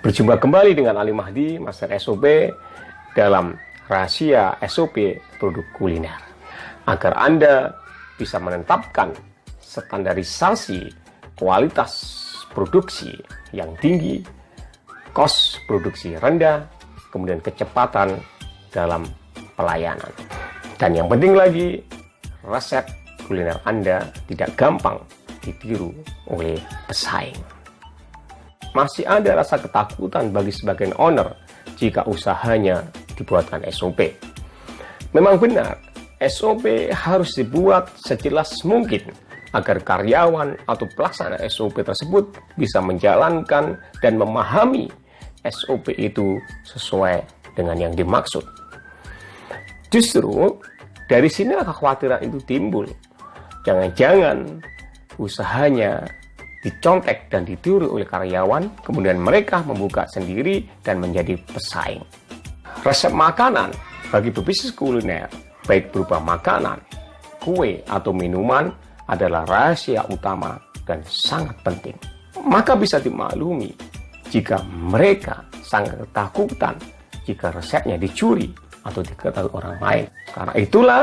Berjumpa kembali dengan Ali Mahdi, Master SOP, dalam rahasia SOP produk kuliner. Agar Anda bisa menetapkan standarisasi kualitas produksi yang tinggi, kos produksi rendah, kemudian kecepatan dalam pelayanan. Dan yang penting lagi, resep kuliner Anda tidak gampang ditiru oleh pesaing. Masih ada rasa ketakutan bagi sebagian owner jika usahanya dibuatkan SOP. Memang benar, SOP harus dibuat sejelas mungkin agar karyawan atau pelaksana SOP tersebut bisa menjalankan dan memahami SOP itu sesuai dengan yang dimaksud. Justru dari sinilah kekhawatiran itu timbul. Jangan-jangan usahanya dicontek dan ditiru oleh karyawan, kemudian mereka membuka sendiri dan menjadi pesaing. Resep makanan bagi pebisnis kuliner, baik berupa makanan, kue, atau minuman, adalah rahasia utama dan sangat penting. Maka bisa dimaklumi jika mereka sangat ketakutan jika resepnya dicuri atau diketahui orang lain. Karena itulah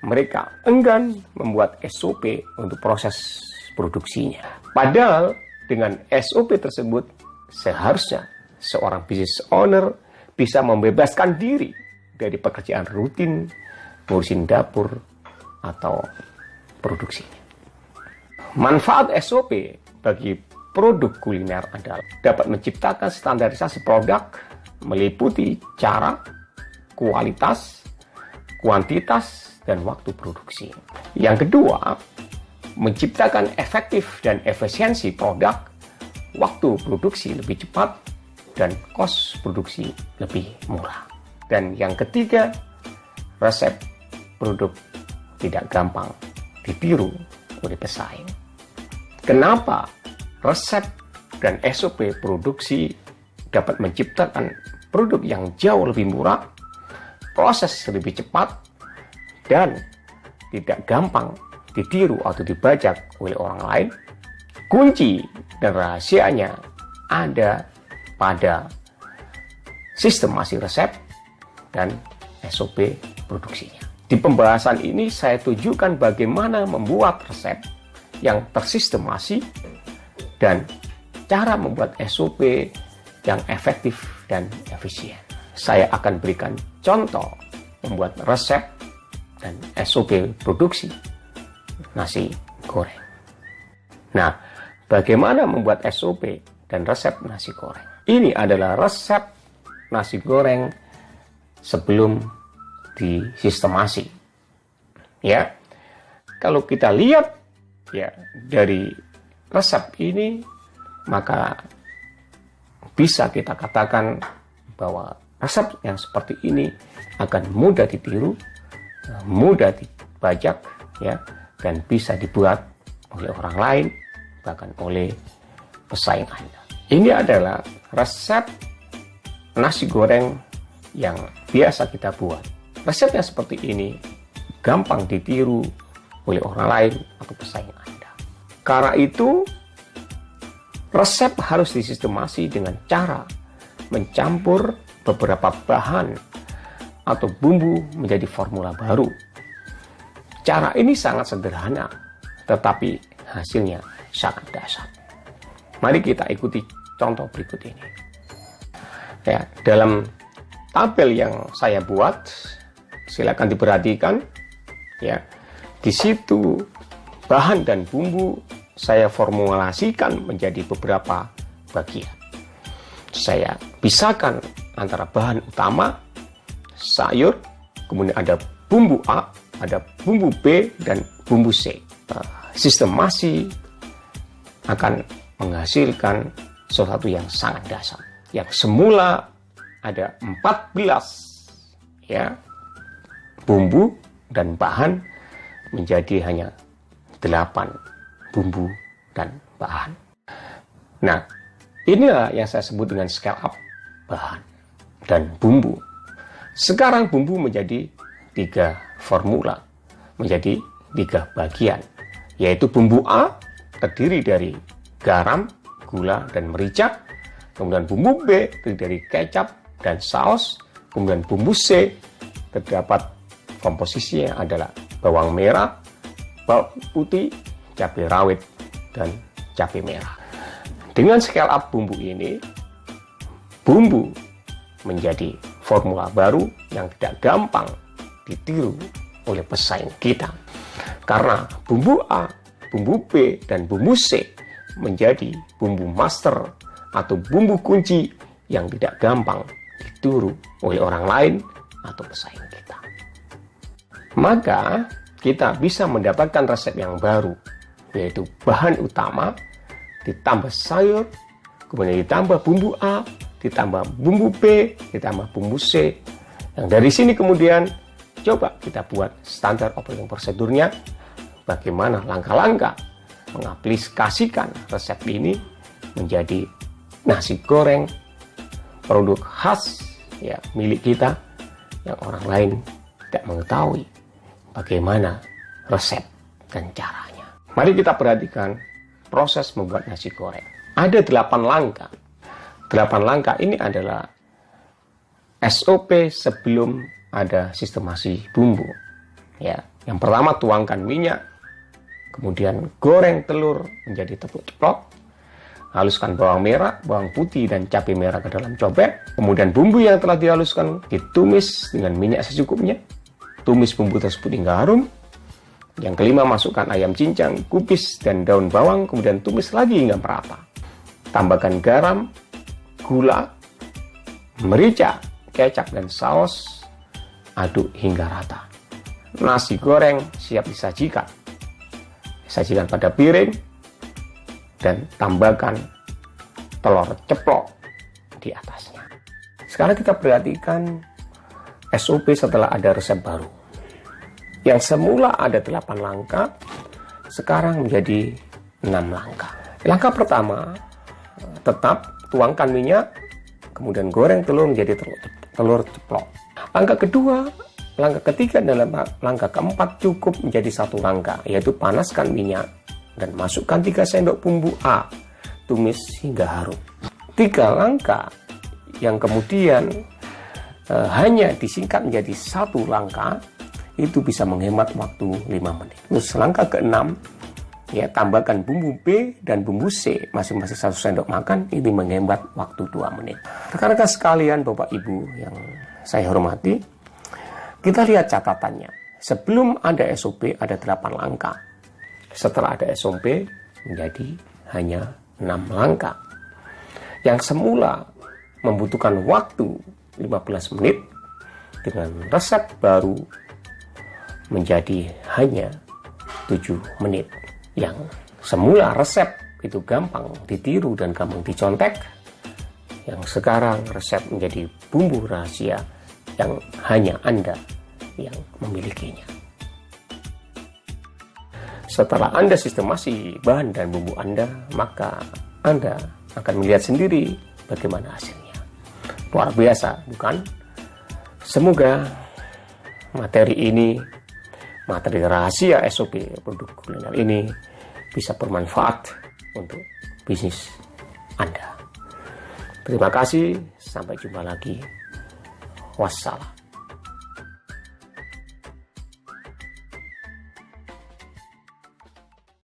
mereka enggan membuat SOP untuk proses produksinya. Padahal dengan SOP tersebut seharusnya seorang business owner bisa membebaskan diri dari pekerjaan rutin, ngurusin dapur, atau produksinya. Manfaat SOP bagi produk kuliner adalah dapat menciptakan standarisasi produk meliputi cara, kualitas, kuantitas, dan waktu produksi. Yang kedua, menciptakan efektif dan efisiensi produk, waktu produksi lebih cepat, dan kos produksi lebih murah. Dan yang ketiga, resep produk tidak gampang ditiru oleh pesaing. Kenapa resep dan SOP produksi dapat menciptakan produk yang jauh lebih murah, proses lebih cepat, dan tidak gampang ditiru atau dibajak oleh orang lain? Kunci dan rahasianya ada pada sistemasi resep dan SOP produksinya. Di pembahasan ini saya tunjukkan bagaimana membuat resep yang tersistemasi dan cara membuat SOP yang efektif dan efisien. Saya akan berikan contoh membuat resep dan SOP produksi nasi goreng. Nah, bagaimana membuat SOP dan resep nasi goreng? Ini adalah resep nasi goreng sebelum disistemasi. Ya, kalau kita lihat ya dari resep ini, maka bisa kita katakan bahwa resep yang seperti ini akan mudah ditiru, mudah dibajak, ya, dan bisa dibuat oleh orang lain, bahkan oleh pesaing Anda. Ini adalah resep nasi goreng yang biasa kita buat. Resep yang seperti ini gampang ditiru oleh orang lain atau pesaing Anda. Karena itu, resep harus disistemasi dengan cara mencampur beberapa bahan atau bumbu menjadi formula baru. Cara ini sangat sederhana, tetapi hasilnya sangat dahsyat. Mari kita ikuti contoh berikut ini. Ya, dalam tabel yang saya buat, silakan diperhatikan. Ya, di situ bahan dan bumbu saya formulasikan menjadi beberapa bagian. Saya pisahkan antara bahan utama, sayur, kemudian ada bumbu A, ada bumbu B, dan bumbu C. Sistemasi akan menghasilkan sesuatu yang sangat dahsyat. Yang semula ada 14 ya bumbu dan bahan menjadi hanya 8 bumbu dan bahan. Nah, inilah yang saya sebut dengan scale up bahan dan bumbu. Sekarang bumbu menjadi 3 formula, menjadi 3 bagian, yaitu bumbu A terdiri dari garam, gula, dan merica, Kemudian bumbu B terdiri dari kecap dan saus. Kemudian bumbu C terdapat komposisinya adalah bawang merah, bawang putih, cabai rawit, dan cabai merah. Dengan scale up bumbu ini, bumbu menjadi formula baru yang tidak gampang ditiru oleh pesaing kita. Karena bumbu A, bumbu B, dan bumbu C menjadi bumbu master atau bumbu kunci yang tidak gampang ditiru oleh orang lain atau pesaing kita. Maka kita bisa mendapatkan resep yang baru, yaitu bahan utama ditambah sayur, kemudian ditambah bumbu A, ditambah bumbu B, ditambah bumbu C. Yang dari sini kemudian coba kita buat standar operating prosedurnya, bagaimana langkah-langkah mengaplikasikan resep ini menjadi nasi goreng produk khas ya milik kita yang orang lain tidak mengetahui bagaimana resep dan caranya. Mari kita perhatikan proses membuat nasi goreng. Ada 8 langkah. 8 langkah ini adalah SOP sebelum ada sistemasi bumbu. Ya, yang pertama tuangkan minyak, kemudian goreng telur menjadi ceplok, haluskan bawang merah, bawang putih, dan cabai merah ke dalam cobek. Kemudian bumbu yang telah dihaluskan ditumis dengan minyak secukupnya. Tumis bumbu tersebut hingga harum. Yang kelima, masukkan ayam cincang, kubis, dan daun bawang, kemudian tumis lagi hingga merata. Tambahkan garam, gula, merica, kecap, dan saus. Aduk hingga rata. Nasi goreng siap disajikan. Sajikan pada piring dan tambahkan telur ceplok di atasnya. Sekarang kita perhatikan SOP setelah ada resep baru. Yang semula ada 8 langkah, sekarang menjadi 6 langkah. Langkah pertama, tetap tuangkan minyak, kemudian goreng telur menjadi telur ceplok. Langkah kedua, langkah ketiga, dan langkah keempat cukup menjadi 1 langkah, yaitu panaskan minyak dan masukkan 3 sendok bumbu A, tumis hingga harum. 3 langkah yang kemudian hanya disingkat menjadi 1 langkah, itu bisa menghemat waktu 5 menit. Terus langkah ke-6, ya, tambahkan bumbu B dan bumbu C masing-masing 1 sendok makan, ini menghemat waktu 2 menit. Rekan-rekan sekalian, Bapak Ibu yang saya hormati, kita lihat catatannya. Sebelum ada SOP ada 8 langkah. Setelah ada SOP menjadi hanya 6 langkah. Yang semula membutuhkan waktu 15 menit, dengan resep baru menjadi hanya 7 menit. Yang semula resep itu gampang ditiru dan gampang dicontek, yang sekarang resep menjadi bumbu rahasia yang hanya Anda yang memilikinya. Setelah Anda sistemasi bahan dan bumbu Anda, maka Anda akan melihat sendiri bagaimana hasilnya. Luar biasa, bukan? Semoga materi ini, materi rahasia SOP produk kuliner ini bisa bermanfaat untuk bisnis Anda. Terima kasih, sampai jumpa lagi. Wassalam.